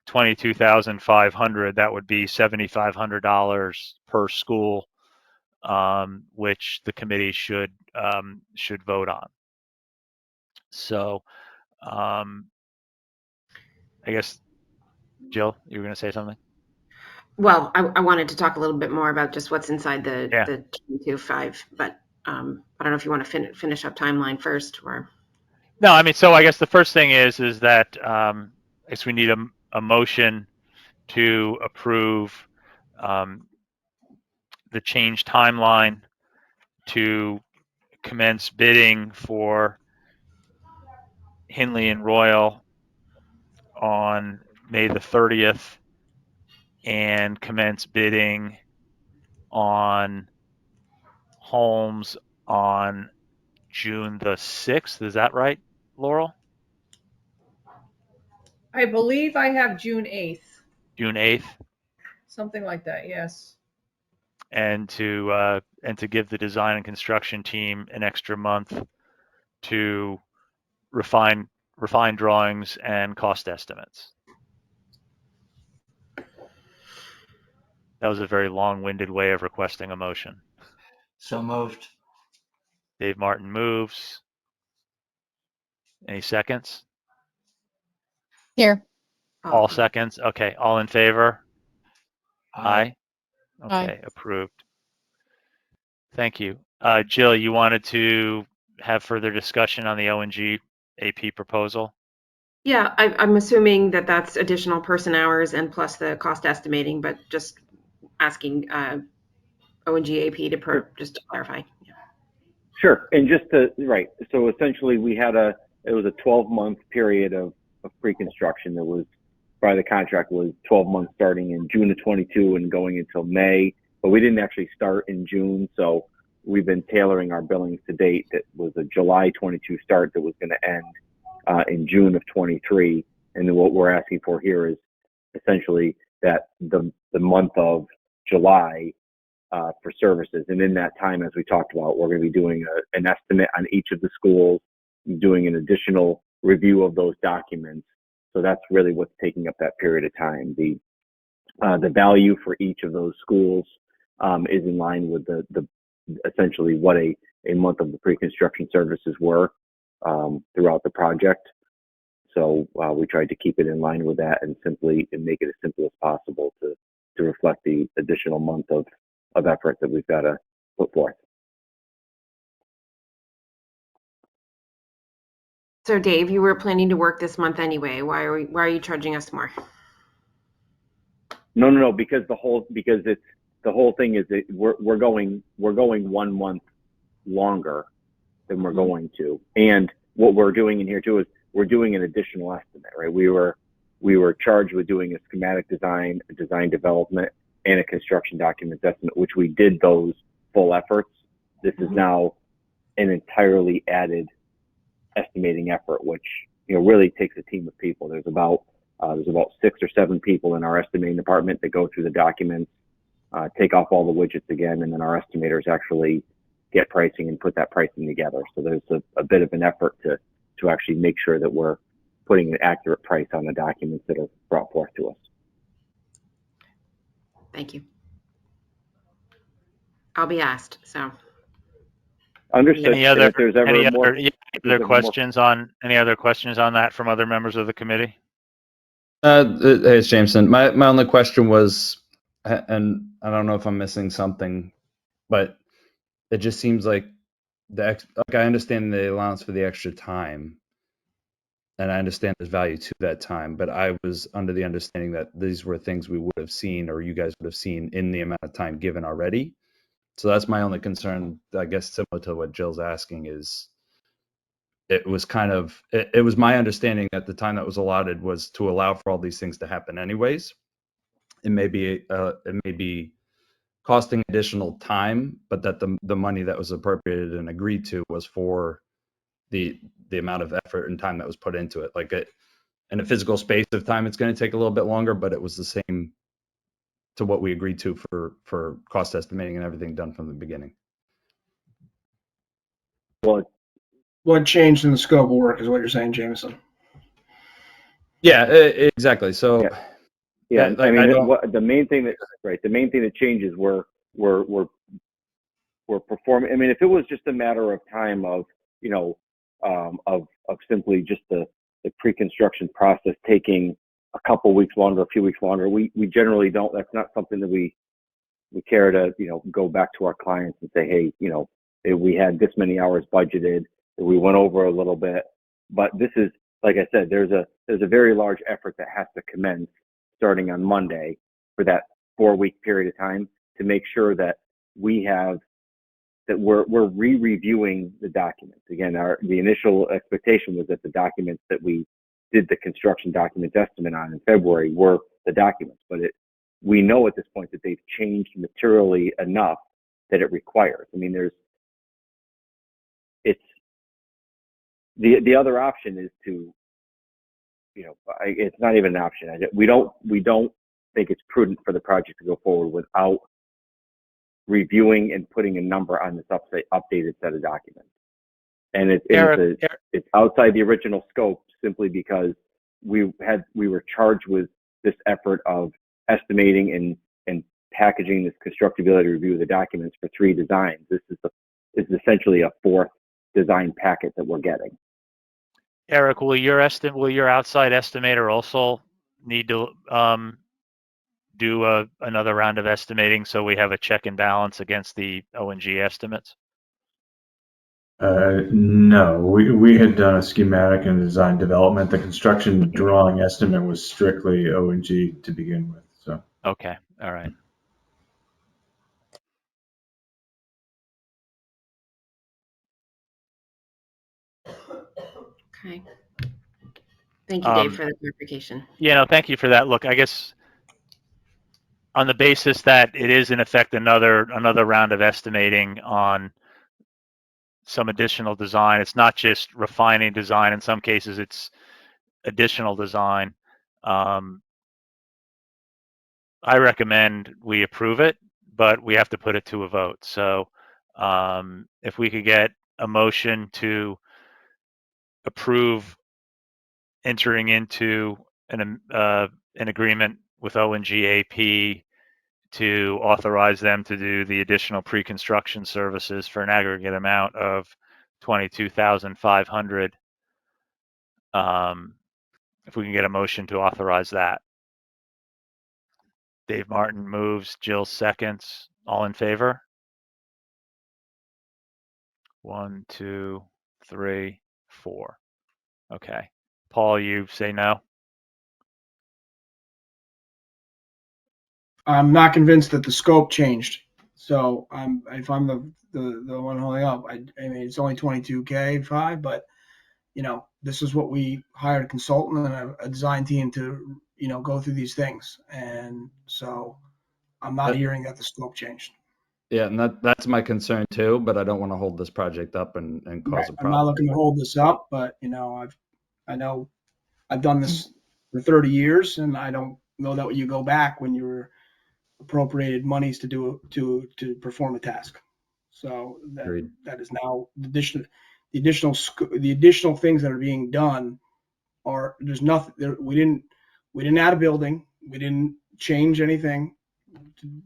$22,500. That would be $7,500 per school, which the committee should vote on. So, I guess, Jill, you were going to say something? Well, I wanted to talk a little bit more about just what's inside the 22.5, but I don't know if you want to finish up timeline first or. No, I mean, so I guess the first thing is that I guess we need a motion to approve the change timeline to commence bidding for Hinley and Royal on May the 30th and commence bidding on homes on June the 6th. Is that right, Laurel? I believe I have June 8th. June 8th. Something like that, yes. And to give the design and construction team an extra month to refine drawings and cost estimates. That was a very long-winded way of requesting a motion. So moved. Dave Martin moves. Any seconds? Here. All seconds. Okay. All in favor? Aye. Okay. Aye. Approved. Thank you. Jill, you wanted to have further discussion on the ONG AP proposal? Yeah, I'm assuming that that's additional person hours and plus the cost estimating, but just asking ONG AP just to clarify. Yeah. Sure. And just right. So essentially it was a 12-month period of pre-construction that was, by the contract, was 12 months starting in June of 22 and going until May but we didn't actually start in June. So we've been tailoring our billings to date. That was a July 22 start that was going to end in June of 23. And then what we're asking for here is essentially that the month of July for services. And in that time, as we talked about, we're going to be doing an estimate on each of the schools, doing an additional review of those documents. So that's really what's taking up that period of time. The value for each of those schools is in line with the essentially what a month of the pre-construction services were throughout the project. So we tried to keep it in line with that and make it as simple as possible to reflect the additional month of effort that we've got to put forth. So Dave, you were planning to work this month anyway. Why are you charging us more? No, because the whole thing is that we're going 1 month longer than we're going to. And what we're doing in here too is we're doing an additional estimate, right? We were charged with doing a schematic design, a design development, and a construction documents estimate, which we did those full efforts. This is now an entirely added estimating effort, which really takes a team of people. There's about 6 or 7 people in our estimating department that go through the documents, take off all the widgets again, and then our estimators actually get pricing and put that pricing together. So there's a bit of an effort to actually make sure that we're putting an accurate price on the documents that are brought forth to us. Thank you. I'll be asked. So. Understood. Any other questions on that from other members of the committee? Hey, it's Jameson. My only question was, and I don't know if I'm missing something, but it just seems like I understand the allowance for the extra time, and I understand there's value to that time, but I was under the understanding that these were things we would have seen, or you guys would have seen in the amount of time given already. So that's my only concern, I guess, similar to what Jill's asking, is it was my understanding that the time that was allotted was to allow for all these things to happen anyways. It may be costing additional time, but that the money that was appropriated and agreed to was for the amount of effort and time that was put into it. Like in a physical space of time, it's going to take a little bit longer, but it was the same to what we agreed to for cost estimating and everything done from the beginning. What changed in the scope of work is what you're saying, Jameson. Yeah, exactly. So yeah, I mean, the main thing that changes we're performing. I mean, if it was just a matter of time of simply just the pre-construction process taking a couple weeks longer, a few weeks longer, we generally don't. That's not something that we care to go back to our clients and say, hey, we had this many hours budgeted, we went over a little bit. But this is, like I said, there's a very large effort that has to commence starting on Monday for that 4-week period of time to make sure that we're re-reviewing the documents. Again, the initial expectation was that the documents that we did the construction documents estimate on in February were the documents, but we know at this point that they've changed materially enough that it requires. I mean, the other option is to, it's not even an option. We don't think it's prudent for the project to go forward without reviewing and putting a number on this updated set of documents. And it's outside the original scope simply because we were charged with this effort of estimating and packaging this constructability review of the documents for 3 designs. This is essentially a 4th design packet that we're getting. Eric, will your outside estimator also need to do another round of estimating so we have a check and balance against the O&G estimates? No, we had done a schematic and design development. The construction drawing estimate was strictly O&G to begin with. So okay, all right. Okay. Thank you, Dave, for the clarification. Yeah, no, thank you for that. Look, I guess on the basis that it is in effect another round of estimating on some additional design. It's not just refining design. In some cases, it's additional design. I recommend we approve it, but we have to put it to a vote. So if we could get a motion to approve entering into an agreement with ONGAP to authorize them to do the additional pre-construction services for an aggregate amount of $22,500. If we can get a motion to authorize that. Dave Martin moves, Jill seconds. All in favor? 1, 2, 3, 4. Okay. Paul, you say no? I'm not convinced that the scope changed. So if I'm the one holding up, I mean, it's only 22K 5, but this is what we hired a consultant and a design team to, go through these things. And so I'm not hearing that the scope changed. Yeah, and that's my concern too, but I don't want to hold this project up and cause a I'm not problem. looking to hold this up, but I know I've done this for 30 years, and I don't know that you go back when you're appropriated monies to perform a task. So Agreed. that is now the additional things that are being done there's nothing there. We didn't add a building. We didn't change anything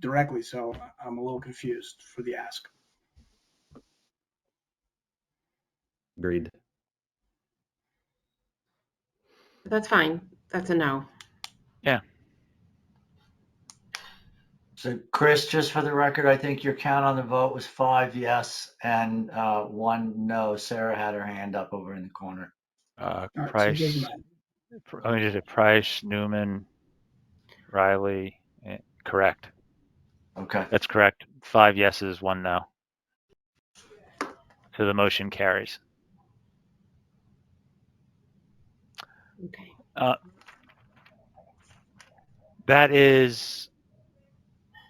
directly. So I'm a little confused for the ask. Agreed. That's fine. That's a no. Yeah. So Chris, just for the record, I think your count on the vote was 5 yes and 1 no. Sarah had her hand up over in the corner. Price. Let me just Price, Newman, Riley. Correct. Okay. That's correct. 5 yeses, 1 no. So the motion carries. Okay. That is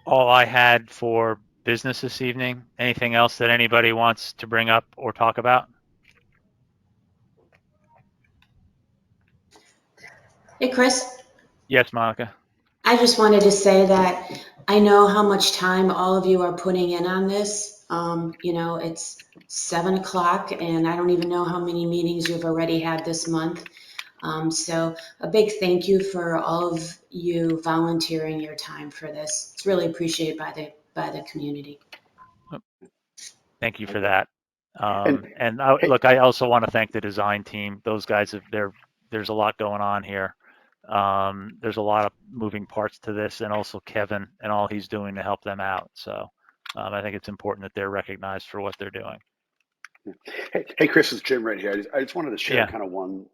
all I had for business this evening. Anything else that anybody wants to bring up or talk about? Hey, Chris, Yes, Monica. I just wanted to say that I know how much time all of you are putting in on this. It's 7 o'clock and I don't even know how many meetings you've already had this month. So a big thank you for all of you volunteering your time for this. It's really appreciated by the community. Thank you for that. Hey, Look, I also want to thank the design team. Those guys there's a lot going on here. There's a lot of moving parts to this, and also Kevin and all he's doing to help them out. So I think it's important that they're recognized for what they're doing. Hey, Chris, it's Jim right here. I just wanted to share Yeah. kind of one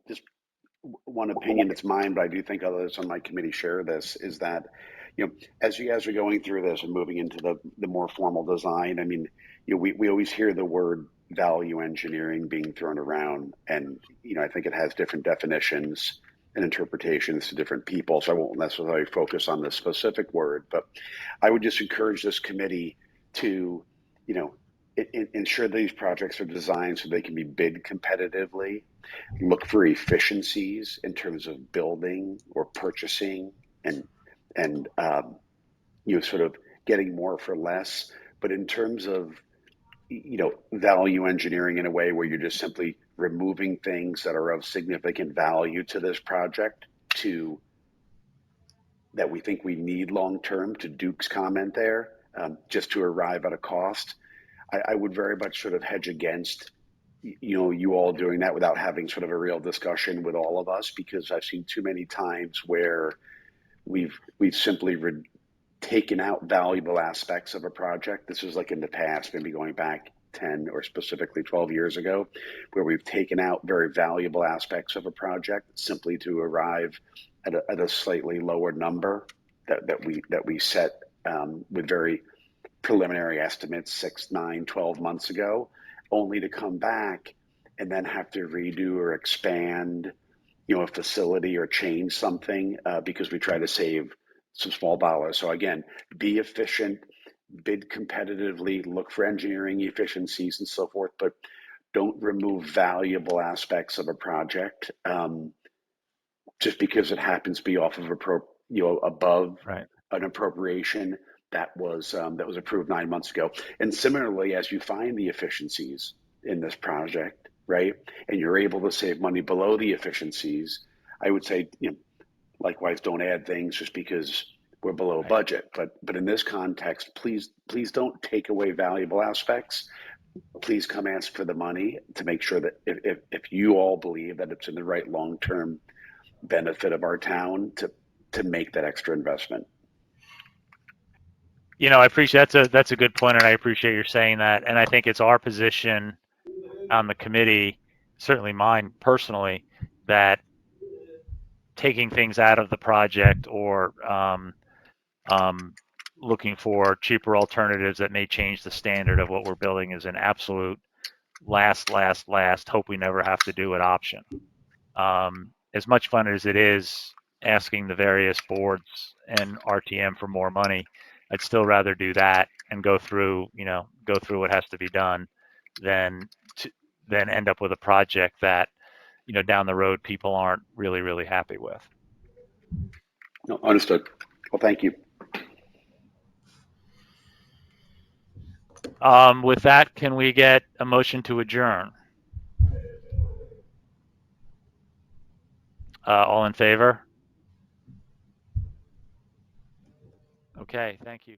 opinion that's mine, but I do think others on my committee share this, is that, as you guys are going through this and moving into the more formal design, I mean, we always hear the word value engineering being thrown around, and, I think it has different definitions and interpretations to different people. So I won't necessarily focus on the specific word, but I would just encourage this committee to, ensure these projects are designed so they can be bid competitively, look for efficiencies in terms of building or purchasing, and sort of getting more for less. But in terms of value engineering in a way where you're just simply removing things that are of significant value to this project that we think we need long term, to Duke's comment there, just to arrive at a cost. I would very much sort of hedge against you all doing that without having sort of a real discussion with all of us, because I've seen too many times where we've simply taken out valuable aspects of a project. This is like in the past, maybe going back 10 or specifically 12 years ago, where we've taken out very valuable aspects of a project simply to arrive at a slightly lower number that we set with very preliminary estimates 6, 9, 12 months ago, only to come back and then have to redo or expand, a facility or change something because we try to save some small dollars. So again, be efficient, bid competitively, look for engineering efficiencies and so forth, but don't remove valuable aspects of a project just because it happens to be off of above Right. an appropriation that was approved 9 months ago. And similarly, as you find the efficiencies in this project, right, and you're able to save money below the efficiencies, I would say, likewise, don't add things just because we're below budget. But in this context, please don't take away valuable aspects. Please come ask for the money to make sure that if you all believe that it's in the right long-term benefit of our town to make that extra investment. I appreciate that's a good point, and I appreciate your saying that. And I think it's our position on the committee, certainly mine personally, that taking things out of the project or looking for cheaper alternatives that may change the standard of what we're building is an absolute last, hope we never have to do it option. As much fun as it is asking the various boards and RTM for more money, I'd still rather do that and go through what has to be done than end up with a project that, down the road people aren't really happy with. No, understood. Well, thank you. With that, can we get a motion to adjourn? All in favor? Okay, thank you.